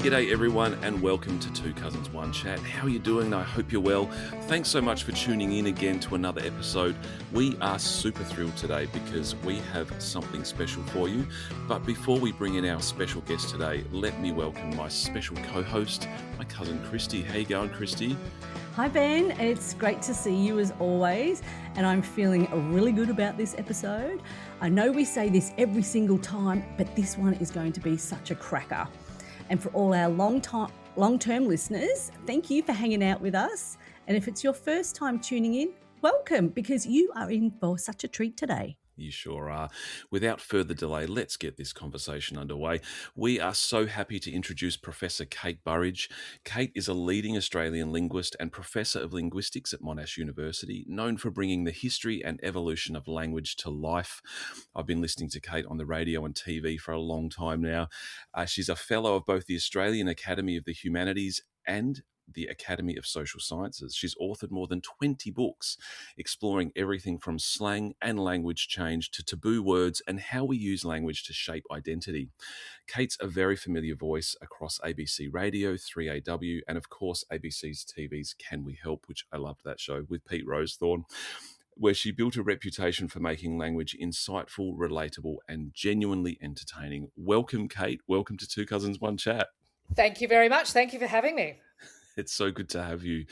G'day everyone and welcome to Two Cousins One Chat. How are you doing? I hope you're well. Thanks so much for tuning in again to another episode. We are super thrilled today because we have something special for you. But before we bring in our special guest today, let me welcome my special co-host, my cousin Kristy. How you going, Kristy? Hi Ben, it's great to see you as always, and I'm feeling really good about this episode. I know we say this every single time, but this one is going to be such a cracker. And for all our long-term listeners, thank you for hanging out with us. And if it's your first time tuning in, welcome, because you are in for such a treat today. You sure are. Without further delay, let's get this conversation underway. We are so happy to introduce Professor Kate Burridge. Kate is a leading Australian linguist and Professor of Linguistics at Monash University, known for bringing the history and evolution of language to life. I've been listening to Kate on the radio and TV for a long time now. She's a fellow of both the Australian Academy of the Humanities and the Academy of Social Sciences. She's authored more than 20 books exploring everything from slang and language change to taboo words and how we use language to shape identity. Kate's a very familiar voice across ABC Radio, 3AW, and of course ABC's TV's Can We Help, which I loved that show with Pete Rosethorn, where she built a reputation for making language insightful, relatable, and genuinely entertaining. Welcome, Kate. Welcome to Two Cousins One Chat. Thank you very much. Thank you for having me. It's so good to have you.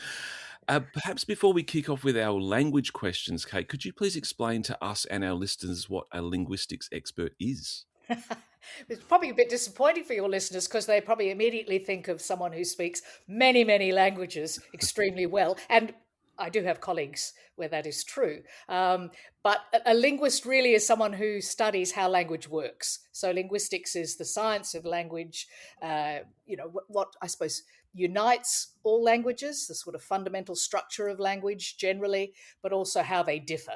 Perhaps before we kick off with our language questions, Kate, could you please explain to us and our listeners what a linguistics expert is? It's probably a bit disappointing for your listeners because they probably immediately think of someone who speaks many, many languages extremely well. And I do have colleagues where that is true. But a linguist really is someone who studies how language works. So linguistics is the science of language, what I suppose unites all languages, the sort of fundamental structure of language generally, but also how they differ.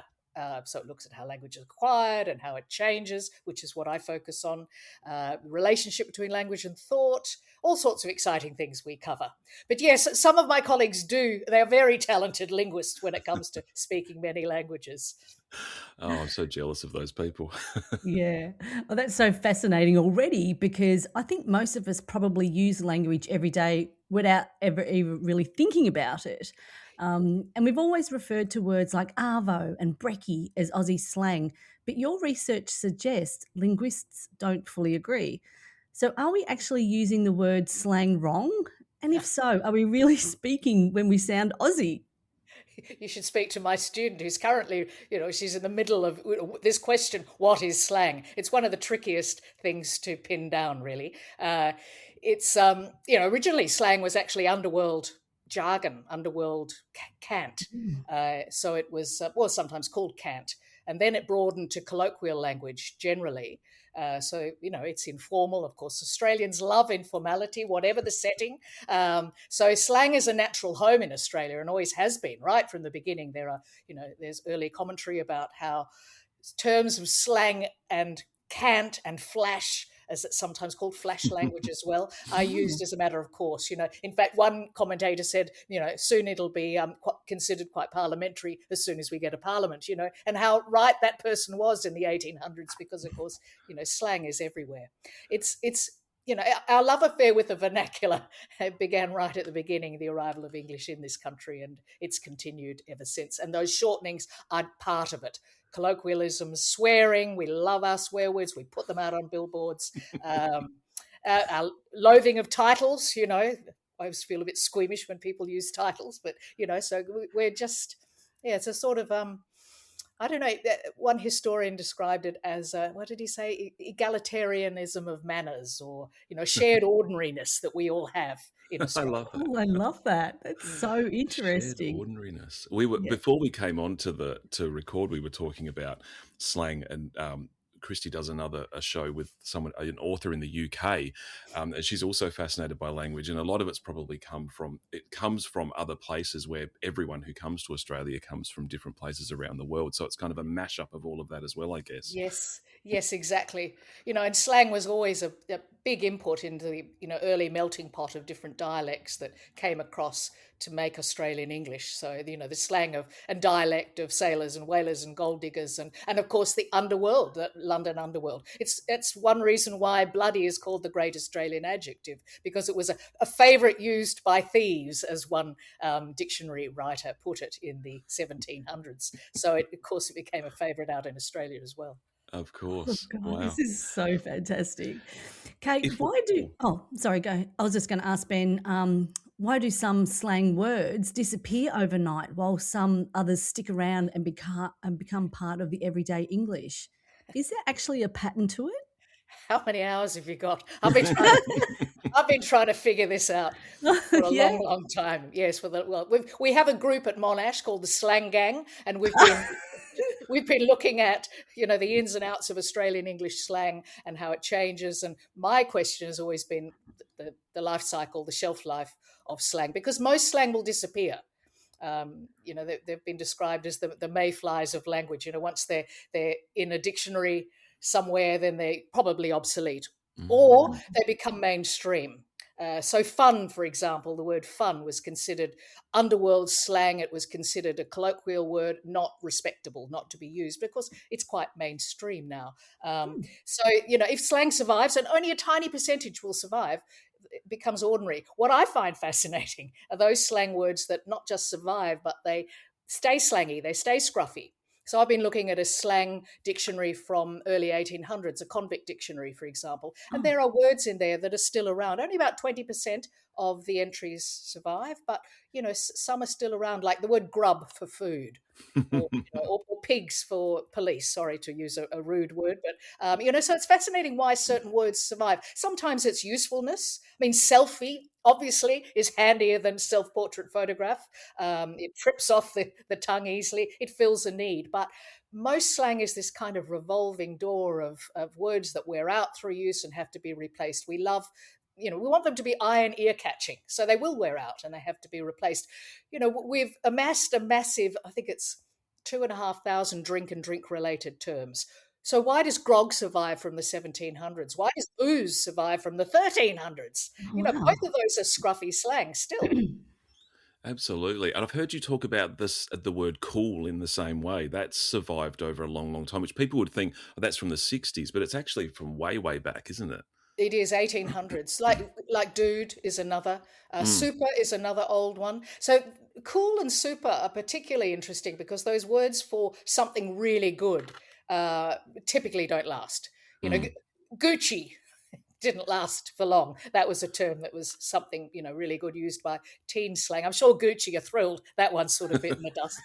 So it looks at how language is acquired and how it changes, which is what I focus on, the relationship between language and thought, all sorts of exciting things we cover. But yes, some of my colleagues they are very talented linguists when it comes to speaking many languages. Oh, I'm so jealous of those people. Yeah. Well, that's so fascinating already because I think most of us probably use language every day without ever even really thinking about it. And we've always referred to words like arvo and brekkie as Aussie slang, but your research suggests linguists don't fully agree. So are we actually using the word slang wrong? And if so, are we really speaking when we sound Aussie? You should speak to my student who's currently, she's in the middle of this question, what is slang? It's one of the trickiest things to pin down, really. Originally slang was actually underworld jargon, underworld cant. So it was sometimes called cant. And then it broadened to colloquial language generally. It's informal. Of course, Australians love informality, whatever the setting. So slang is a natural home in Australia and always has been, right from the beginning. There's early commentary about how terms of slang and cant and flash, as it's sometimes called, flash language as well, are used as a matter of course. In fact, one commentator said, soon it'll be considered quite parliamentary as soon as we get a parliament, and how right that person was in the 1800s because, of course, slang is everywhere. It's our love affair with the vernacular began right at the beginning, the arrival of English in this country, and it's continued ever since. And those shortenings are part of it. Colloquialisms, swearing, we love our swear words, we put them out on billboards. Our loathing of titles, I always feel a bit squeamish when people use titles, but, so we're just, it's a sort of, I don't know, one historian described it as, what did he say, egalitarianism of manners or, shared ordinariness that we all have in Australia. I love that. Oh, I love that. That's so interesting. Shared ordinariness. We were before we came on to record, we were talking about slang, and Kristy does a show with an author in the UK, and she's also fascinated by language, and a lot of it's probably comes from other places where everyone who comes to Australia comes from different places around the world. So it's kind of a mashup of all of that as well, I guess. Yes, exactly. And slang was always a big input into the, early melting pot of different dialects that came across to make Australian English. So, the slang and dialect of sailors and whalers and gold diggers and of course the underworld, the London underworld. It's one reason why bloody is called the great Australian adjective, because it was a favourite used by thieves, as one dictionary writer put it in the 1700s. So, of course, it became a favourite out in Australia as well. Of Oh course. God, Wow. this is so fantastic. Kate, If sorry, go. I was just going to ask Ben, why do some slang words disappear overnight while some others stick around and become part of the everyday English? Is there actually a pattern to it? How many hours have you got? I've been trying to figure this out for a Yeah. long time. Yes, we have a group at Monash called the Slang Gang, and we've been looking at the ins and outs of Australian English slang and how it changes. And my question has always been the life cycle, the shelf life of slang, because most slang will disappear. They've been described as the mayflies of language. Once they're in a dictionary somewhere, then they're probably obsolete, or they become mainstream. So fun, for example, the word fun was considered underworld slang. It was considered a colloquial word, not respectable, not to be used, because it's quite mainstream now. So, if slang survives, and only a tiny percentage will survive, it becomes ordinary. What I find fascinating are those slang words that not just survive, but they stay slangy, they stay scruffy. So I've been looking at a slang dictionary from early 1800s, a convict dictionary, for example, and there are words in there that are still around. Only about 20% of the entries survive, but, some are still around, like the word grub for food, or pigs for police. Sorry to use a rude word, but, so it's fascinating why certain words survive. Sometimes it's usefulness. I mean, selfie, obviously, is handier than self-portrait photograph. It trips off the tongue easily. It fills a need. But most slang is this kind of revolving door of words that wear out through use and have to be replaced. We want them to be eye and ear catching, so they will wear out and they have to be replaced. We've amassed a massive, I think it's 2,500 drink and drink related terms. So why does grog survive from the 1700s? Why does booze survive from the 1300s? Wow. Both of those are scruffy slang still. Absolutely. And I've heard you talk about the word cool in the same way. That's survived over a long, long time, which people would think, that's from the 60s, but it's actually from way, way back, isn't it? It is 1800s. Like dude is another. Super is another old one. So cool and super are particularly interesting because those words for something really good typically don't last. Gucci didn't last for long. That was a term that was something, really good used by teen slang. I'm sure Gucci are thrilled that one sort of bit in the dust.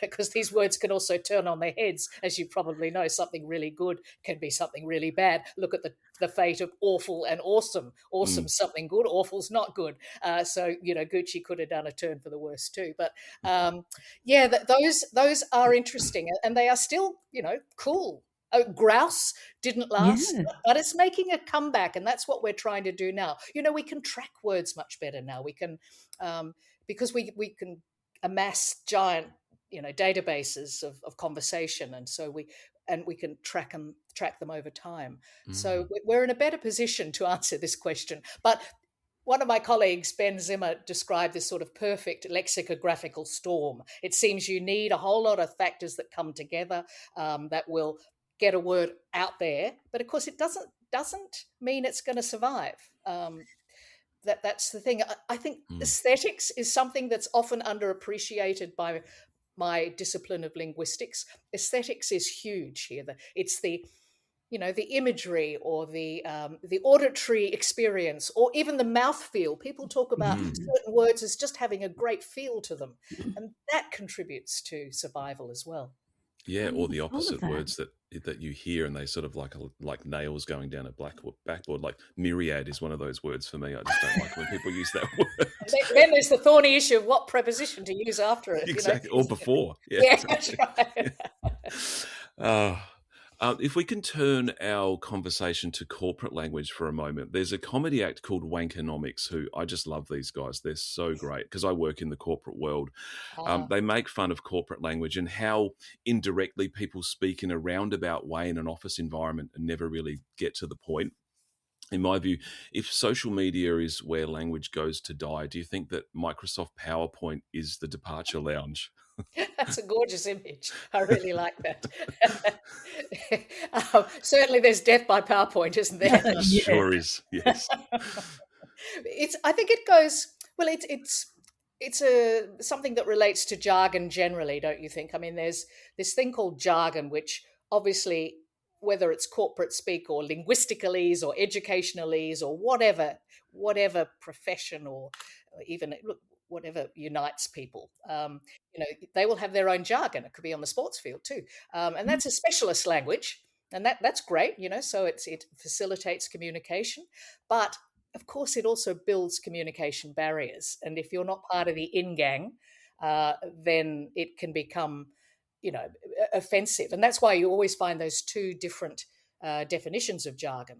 Because these words can also turn on their heads, as you probably know. Something really good can be something really bad. Look at the fate of awful and awesome. Awesome's something good, awful's not good. So Gucci could have done a turn for the worse too. But those are interesting, and they are still, cool. Grouse didn't last, but it's making a comeback, and that's what we're trying to do now. We can track words much better now. We can, because we can amass giant, databases of conversation, and so we can track them over time. So we're in a better position to answer this question. But one of my colleagues, Ben Zimmer, described this sort of perfect lexicographical storm. It seems you need a whole lot of factors that come together that will get a word out there, but of course it doesn't mean it's going to survive. That's the thing. I think aesthetics is something that's often underappreciated by my discipline of linguistics. Aesthetics is huge here. It's the imagery or the auditory experience, or even the mouthfeel. People talk about certain words as just having a great feel to them, and that contributes to survival as well. Yeah, or the opposite words that you hear and they sort of like nails going down a blackboard. Like myriad is one of those words for me. I just don't like when people use that word. Then there's the thorny issue of what preposition to use after it. Exactly, or before. Yeah, that's right. If we can turn our conversation to corporate language for a moment, there's a comedy act called Wankonomics, who I just love these guys. They're so great because I work in the corporate world. Ah, They make fun of corporate language and how indirectly people speak in a roundabout way in an office environment and never really get to the point. In my view, if social media is where language goes to die, do you think that Microsoft PowerPoint is the departure lounge? that's a gorgeous image. I really like that. Certainly, there's death by PowerPoint, isn't there? Yeah. Sure is, yes. I think it goes well. It's a something that relates to jargon generally, don't you think? I mean, there's this thing called jargon, which obviously, whether it's corporate speak or linguisticalese or educationalese or whatever profession or even whatever unites people, they will have their own jargon. It could be on the sports field too, and that's a specialist language, and that's great. So it facilitates communication, but of course, it also builds communication barriers. And if you're not part of the in gang, then it can become, offensive. And that's why you always find those two different definitions of jargon.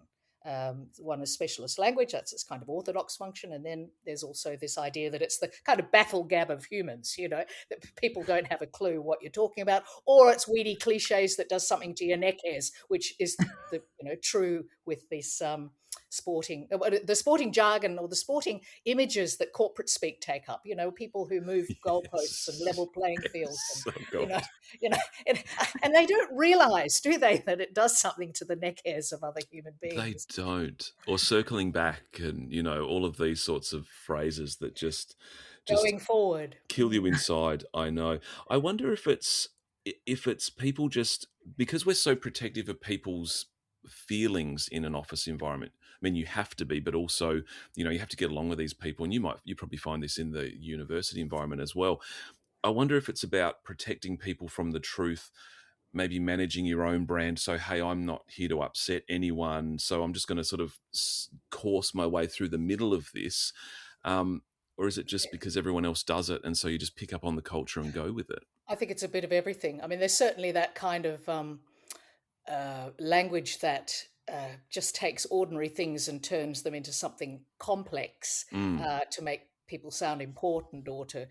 One is specialist language, that's its kind of orthodox function. And then there's also this idea that it's the kind of battle gab of humans, that people don't have a clue what you're talking about, or it's weedy cliches that does something to your neck hairs, which is true with this the sporting jargon or the sporting images that corporate speak take up. People who move goalposts and level playing fields, Oh, and, God. and they don't realise, do they, that it does something to the neck hairs of other human They beings. don't. Or circling back and, all of these sorts of phrases that just Going forward, kill you inside. I know. I wonder if it's people just because we're so protective of people's feelings in an office environment. I mean, you have to be, but also, you have to get along with these people, and you probably find this in the university environment as well. I wonder if it's about protecting people from the truth, maybe managing your own brand. So, hey, I'm not here to upset anyone, so I'm just going to sort of course my way through the middle of this. Or is it just because everyone else does it, and so you just pick up on the culture and go with it? I think it's a bit of everything. I mean, there's certainly that kind of language that just takes ordinary things and turns them into something complex to make people sound important, or to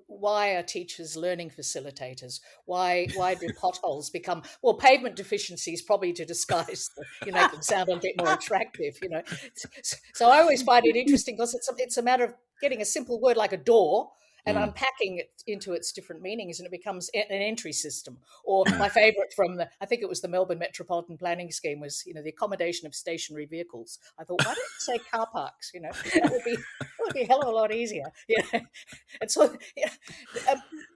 why are teachers learning facilitators? Why do potholes become pavement deficiencies, probably to disguise make them sound a bit more attractive. So I always find it interesting because it's a matter of getting a simple word like a door and unpacking it into its different meanings, and it becomes an entry system. Or my favourite from I think it was the Melbourne Metropolitan Planning Scheme, was the accommodation of stationary vehicles. I thought, why don't you say car parks? That would be a hell of a lot easier. And so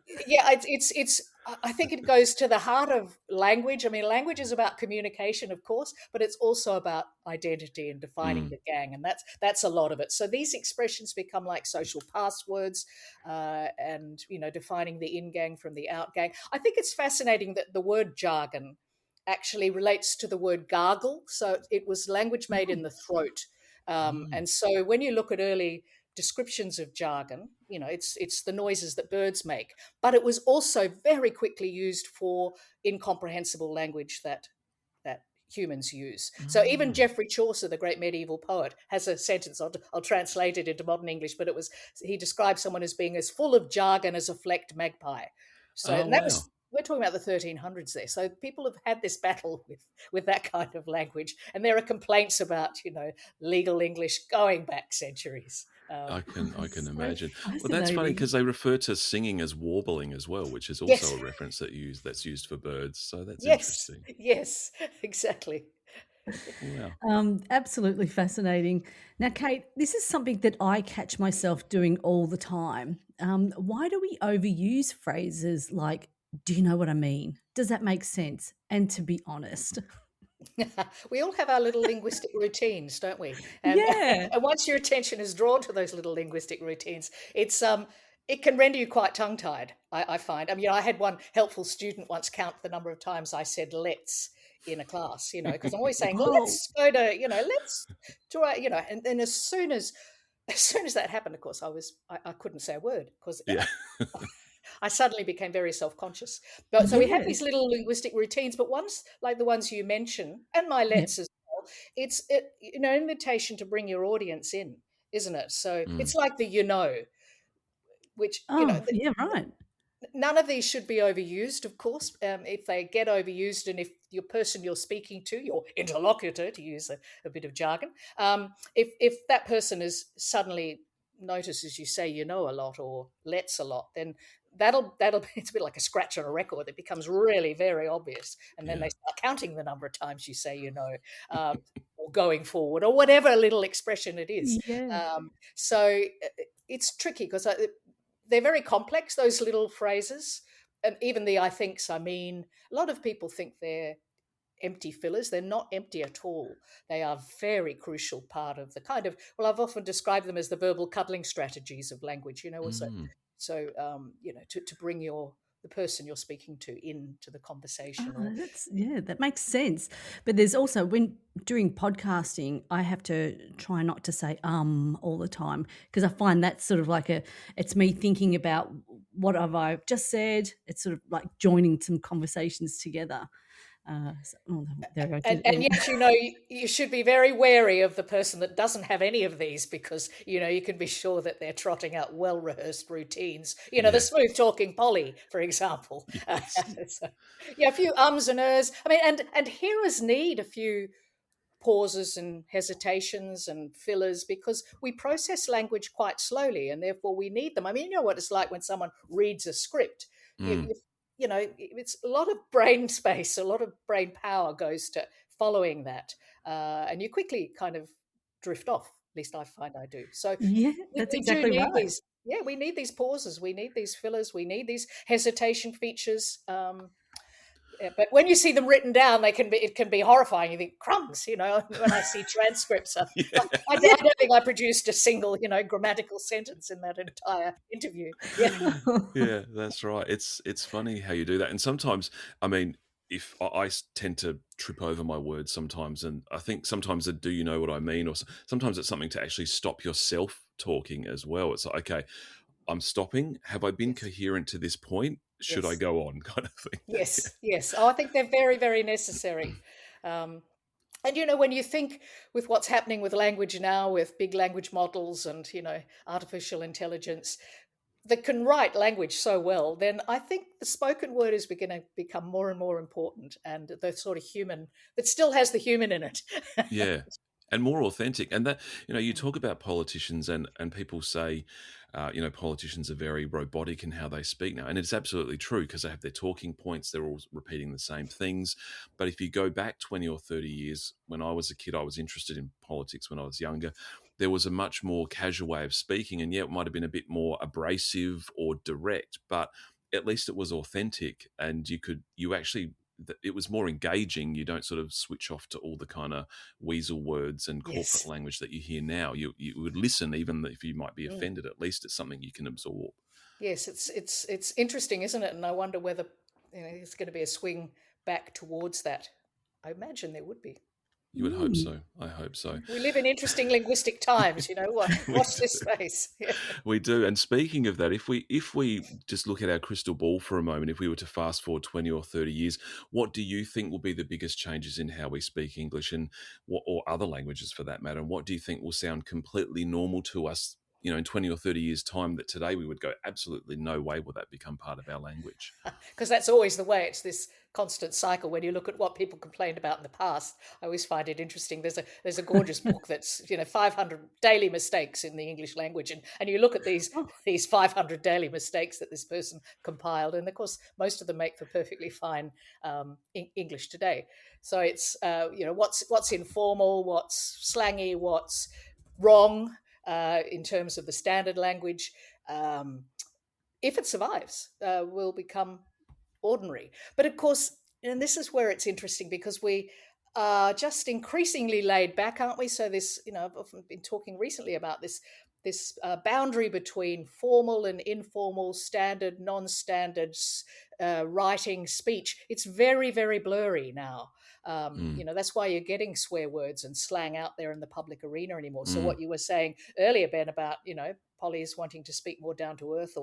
it's I think it goes to the heart of language. I mean, language is about communication, of course, but it's also about identity and defining the gang, and that's a lot of it. So these expressions become like social passwords, and defining the in gang from the out gang. I think it's fascinating that the word jargon actually relates to the word gargle. So it was language made in the throat, and so when you look at early descriptions of jargon, it's the noises that birds make, but it was also very quickly used for incomprehensible language that humans use. So even Geoffrey Chaucer, the great medieval poet, has a sentence. I'll translate it into modern English, but he describes someone as being as full of jargon as a flecked magpie. So we're talking about the 1300s there. So people have had this battle with that kind of language, and there are complaints about legal English going back centuries. I can imagine. Well, that's Fascinating. funny because they refer to singing as warbling as well, which is also a reference that's used for birds. So that's interesting. Yes, exactly. Wow. Absolutely fascinating. Now, Kate, this is something that I catch myself doing all the time. Why do we overuse phrases like, do you know what I mean? Does that make sense? And to be honest. We all have our little linguistic routines, don't we? And, Yeah. and once your attention is drawn to those little linguistic routines, it can render you quite tongue-tied, I find. I mean, I had one helpful student once count the number of times I said "let's" in a class, because I'm always saying, well, let's go to, let's do and then as soon as that happened, of course, I couldn't say a word because I suddenly became very self-conscious. But so we have these little linguistic routines, but ones like the ones you mention, and my Yep. lets as well, it's invitation to bring your audience in, isn't it? So Mm. it's like the which Oh, yeah, right. none of these should be overused, of course. If they get overused, and if your person you're speaking to, your interlocutor, to use a bit of jargon, if that person is suddenly notices you say a lot or lets a lot, then that'll it's a bit like a scratch on a record. It becomes really very obvious, and then Yeah. they start counting the number of times you say or going forward, or whatever little expression it is. Yeah. So it's tricky because they're very complex, those little phrases. And even the I thinks, I mean, a lot of people think they're empty fillers. They're not empty at all. They are very crucial part of the kind of, well, I've often described them as the verbal cuddling strategies of language, also. Mm. So, to bring the person you're speaking to into the conversation. Oh, that makes sense. But there's also when doing podcasting, I have to try not to say all the time because I find that's sort of like it's me thinking about what have I just said. It's sort of like joining some conversations together. There I did. And yet, you should be very wary of the person that doesn't have any of these because, you can be sure that they're trotting out well-rehearsed routines. The smooth talking Polly, for example. Yes. A few ums and ers. I mean, and hearers need a few pauses and hesitations and fillers because we process language quite slowly and therefore we need them. I mean, you know what it's like when someone reads a script. Mm. It's a lot of brain space, a lot of brain power goes to following that. And you quickly kind of drift off. At least I find I do. So Yeah, that's we do exactly need right. these. Yeah, we need these pauses. We need these fillers. We need these hesitation features. But when you see them written down, it can be horrifying. You think crumbs, when I see transcripts. Yeah. I don't think I produced a single, grammatical sentence in that entire interview. Yeah. Yeah, that's right. It's funny how you do that. And sometimes, I mean, if I tend to trip over my words sometimes, and I think sometimes do you know what I mean? Or sometimes it's something to actually stop yourself talking as well. It's like, okay, I'm stopping. Have I been Yes. coherent to this point? Should I Yes. go on? Kind of thing. Yes. Yes. Oh, I think they're very, very necessary. And when you think with what's happening with language now, with big language models and artificial intelligence that can write language so well, then I think the spoken word is going to become more and more important, and the sort of human that still has the human in it. Yeah, and more authentic. And that, you talk about politicians and people say, politicians are very robotic in how they speak now. And it's absolutely true because they have their talking points. They're all repeating the same things. But if you go back 20 or 30 years, when I was a kid, I was interested in politics when I was younger. There was a much more casual way of speaking. And yeah, it might have been a bit more abrasive or direct, but at least it was authentic. And it was more engaging. You don't sort of switch off to all the kind of weasel words and corporate Yes. language that you hear now. You would listen, even if you might be Mm. offended. At least it's something you can absorb. Yes, it's interesting, isn't it? And I wonder whether it's going to be a swing back towards that. I imagine there would be. You would hope so. I hope so. We live in interesting linguistic times, watch this space. Yeah. We do. And speaking of that, if we just look at our crystal ball for a moment, if we were to fast forward 20 or 30 years, what do you think will be the biggest changes in how we speak English and or other languages for that matter? And what do you think will sound completely normal to us, in 20 or 30 years' time that today we would go, absolutely no way will that become part of our language? Because that's always the way. It's this constant cycle. When you look at what people complained about in the past, I always find it interesting. There's a gorgeous book that's 500 daily mistakes in the English language, and you look at these 500 daily mistakes that this person compiled, and of course most of them make for perfectly fine English today. So it's what's informal, what's slangy, what's wrong in terms of the standard language. If it survives, will become ordinary. But of course, and this is where it's interesting because we are just increasingly laid back, aren't we? So this, I've often been talking recently about this boundary between formal and informal, standard, non-standard writing, speech. It's very, very blurry now. That's why you're getting swear words and slang out there in the public arena anymore. So what you were saying earlier, Ben, about, Polly's wanting to speak more down to earth,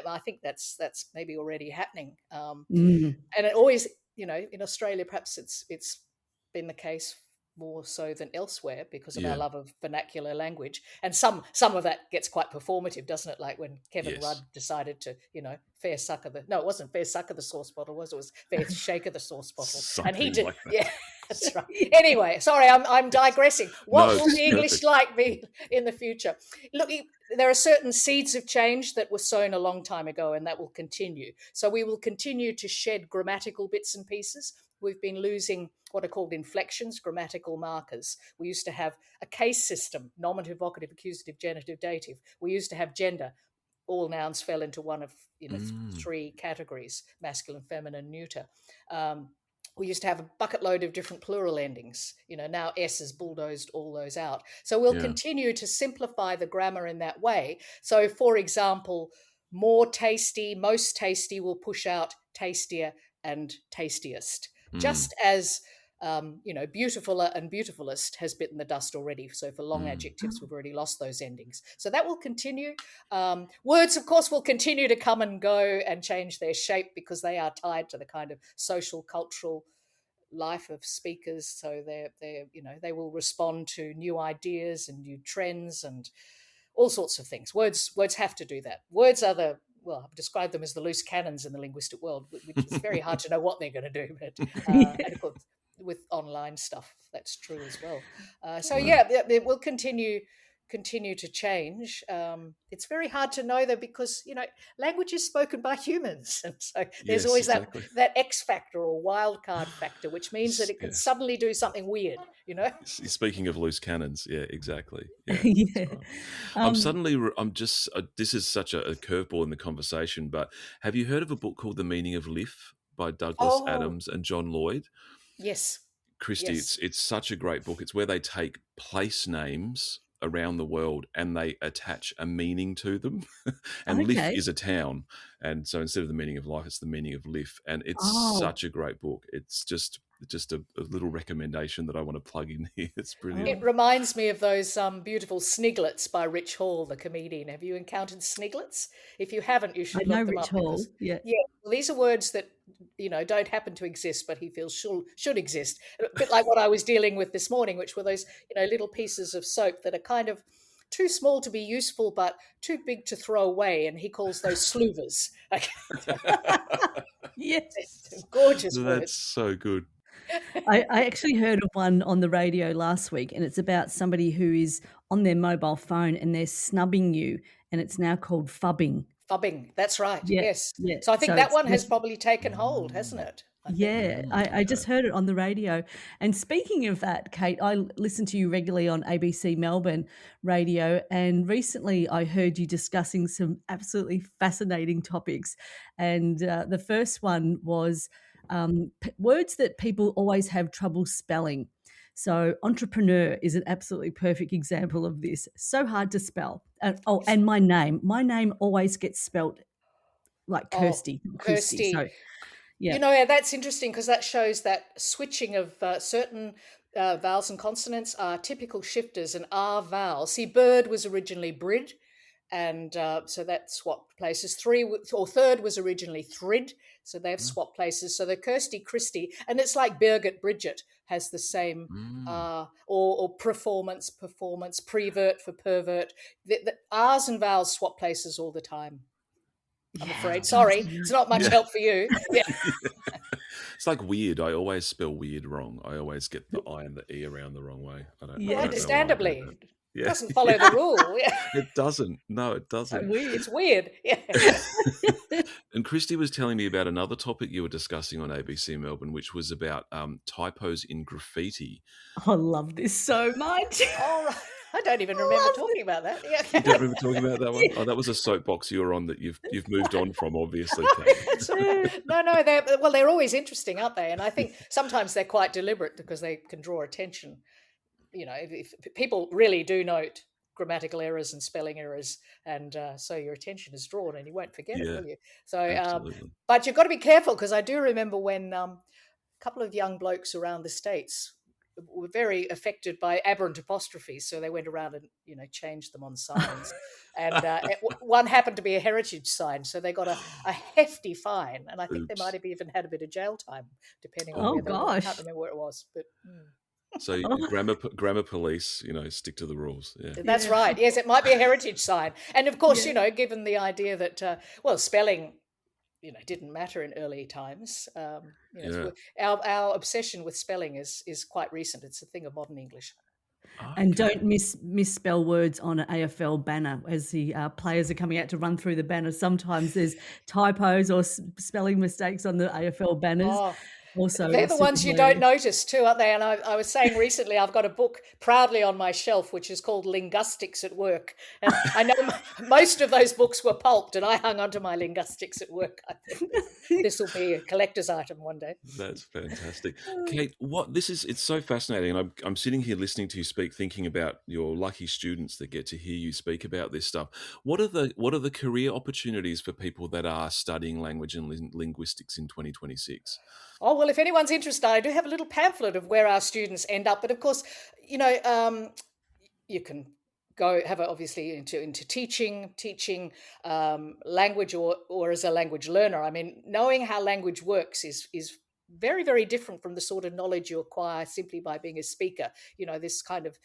I think that's maybe already happening. And it always, in Australia, perhaps it's been the case more so than elsewhere because of our love of vernacular language. And some of that gets quite performative, doesn't it? Like when Kevin Rudd decided to, fair suck of the, no, it wasn't fair suck of the sauce bottle, it was fair shake of the sauce bottle. And he did, that's right. Anyway, sorry, I'm digressing. What will the English like be in the future? Look, there are certain seeds of change that were sown a long time ago, and that will continue. So we will continue to shed grammatical bits and pieces. We've been losing what are called inflections, grammatical markers. We used to have a case system, nominative, vocative, accusative, genitive, dative. We used to have gender. All nouns fell into one of three categories: masculine, feminine, neuter. We used to have a bucket load of different plural endings. Now S has bulldozed all those out. So we'll continue to simplify the grammar in that way. So, for example, more tasty, most tasty will push out tastier and tastiest. Just as, beautifuler and beautifulest has bitten the dust already. So for long adjectives, we've already lost those endings. So that will continue. Words, of course, will continue to come and go and change their shape because they are tied to the kind of social, cultural life of speakers. So they will respond to new ideas and new trends and all sorts of things. Words have to do that. Words are I've described them as the loose cannons in the linguistic world, which is very hard to know what they're going to do. But and of course, with online stuff, that's true as well. It will continue to change. It's very hard to know, though, because language is spoken by humans, and so there's always that X factor or wild card factor, which means that it can suddenly do something weird. Speaking of loose cannons, exactly. Yeah. Right. This is such a curveball in the conversation, but have you heard of a book called The Meaning of Life by Douglas Adams and John Lloyd? Yes. Kristy, it's such a great book. It's where they take place names around the world and they attach a meaning to them. And Liff is a town. And so instead of the meaning of life, it's the meaning of Liff. And it's such a great book. It's just a little recommendation that I want to plug in here. It's brilliant. It reminds me of those beautiful sniglets by Rich Hall, the comedian. Have you encountered sniglets? If you haven't, you should look them up. Hall. Well, these are words that don't happen to exist, but he feels should exist. A bit like what I was dealing with this morning, which were those little pieces of soap that are kind of too small to be useful, but too big to throw away, and he calls those sloovers. Yes, gorgeous words. That's so good. I actually heard of one on the radio last week, and it's about somebody who is on their mobile phone and they're snubbing you, and it's now called fubbing. Fubbing, that's right. Yeah, yes. Yeah. So I think that one has probably taken hold, hasn't it? I just heard it on the radio. And speaking of that, Kate, I listen to you regularly on ABC Melbourne radio, and recently I heard you discussing some absolutely fascinating topics. And the first one was words that people always have trouble spelling. So entrepreneur is an absolutely perfect example of this. So hard to spell. And my name always gets spelt like Kirsty. Kirsty. So, that's interesting because that shows that switching of certain vowels and consonants are typical shifters and are vowels. See, bird was originally brid, and so that swapped places. Third was originally thrid, so they've swapped places. So the Kirsty, Kristy, and it's like Birgit, Bridget has the same, or performance, prevert for pervert. The R's and vowels swap places all the time. I'm afraid. Sorry, it's not much help for you. Yeah. It's like weird. I always spell weird wrong. I always get the I and the E around the wrong way. I don't understandably. It doesn't follow the rule. It doesn't. No, it doesn't. It's weird. Yeah. And Kristy was telling me about another topic you were discussing on ABC Melbourne, which was about typos in graffiti. I love this so much. All right. I don't even remember talking about that. Yeah. You don't remember talking about that one? Yeah. Oh, that was a soapbox you were on that you've moved on from, obviously. No, they're always interesting, aren't they? And I think sometimes they're quite deliberate because they can draw attention. If people really do note grammatical errors and spelling errors, and so your attention is drawn and you won't forget it, will you? So, but you've got to be careful because I do remember when a couple of young blokes around the States were very affected by aberrant apostrophes, so they went around and changed them on signs. And one happened to be a heritage sign, so they got a hefty fine, and I think they might have even had a bit of jail time, depending on where they were. I can't remember where it was, but. So grammar police, stick to the rules. Yeah, that's right. Yes, it might be a heritage sign, and of course, given the idea that spelling, didn't matter in early times. Our obsession with spelling is quite recent. It's a thing of modern English. Okay. And don't misspell words on an AFL banner as the players are coming out to run through the banner. Sometimes there's typos or spelling mistakes on the AFL banners. Oh. Also, they're the ones you don't notice too, aren't they? And I was saying recently, I've got a book proudly on my shelf, which is called Linguistics at Work. And I know most of those books were pulped, and I hung onto my Linguistics at Work. I think this will be a collector's item one day. That's fantastic. Kate, it's so fascinating. And I'm sitting here listening to you speak, thinking about your lucky students that get to hear you speak about this stuff. What are the career opportunities for people that are studying language and linguistics in 2026? Oh, well, if anyone's interested, I do have a little pamphlet of where our students end up. But of course, you can go obviously into teaching language or as a language learner. I mean, knowing how language works is very, very different from the sort of knowledge you acquire simply by being a speaker. This kind of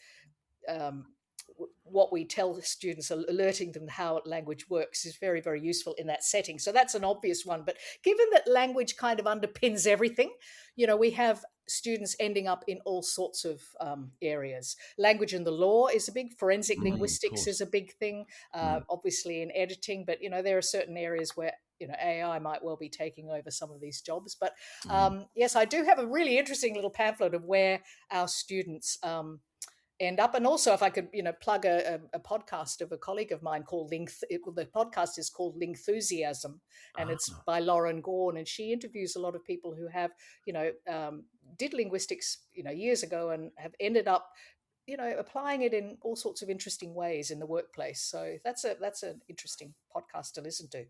what we tell students, alerting them how language works, is very, very useful in that setting. So that's an obvious one. But given that language kind of underpins everything, we have students ending up in all sorts of areas. Language and the law is a big, forensic linguistics is a big thing, obviously in editing, but, there are certain areas where, AI might well be taking over some of these jobs. But yes, I do have a really interesting little pamphlet of where our students end up. And also, if I could, plug a podcast of a colleague of mine called the podcast is called Lingthusiasm, and it's by Lauren Gawne, and she interviews a lot of people who have, did linguistics, years ago and have ended up, applying it in all sorts of interesting ways in the workplace. So that's an interesting podcast to listen to.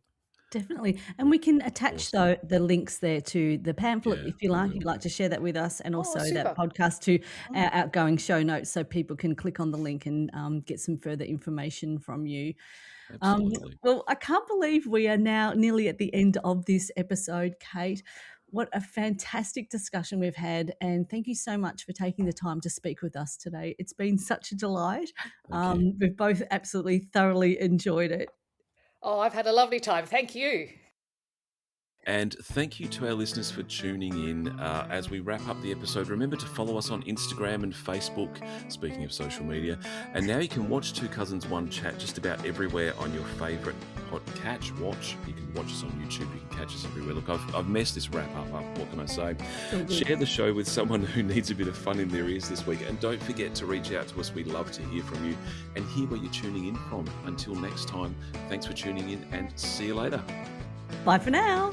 Definitely. And we can attach the links there to the pamphlet if you like. You'd like to share that with us, and also that podcast to our outgoing show notes, so people can click on the link and get some further information from you. Absolutely. Well, I can't believe we are now nearly at the end of this episode, Kate. What a fantastic discussion we've had, and thank you so much for taking the time to speak with us today. It's been such a delight. We've both absolutely thoroughly enjoyed it. Oh, I've had a lovely time. Thank you. And thank you to our listeners for tuning in. As we wrap up the episode, remember to follow us on Instagram and Facebook, speaking of social media. And now you can watch Two Cousins One Chat just about everywhere on your favourite podcast. You can watch us on YouTube. You can catch us everywhere. Look, I've messed this wrap up. What can I say? Share the show with someone who needs a bit of fun in their ears this week. And don't forget to reach out to us. We'd love to hear from you and hear where you're tuning in from. Until next time, thanks for tuning in and see you later. Bye for now.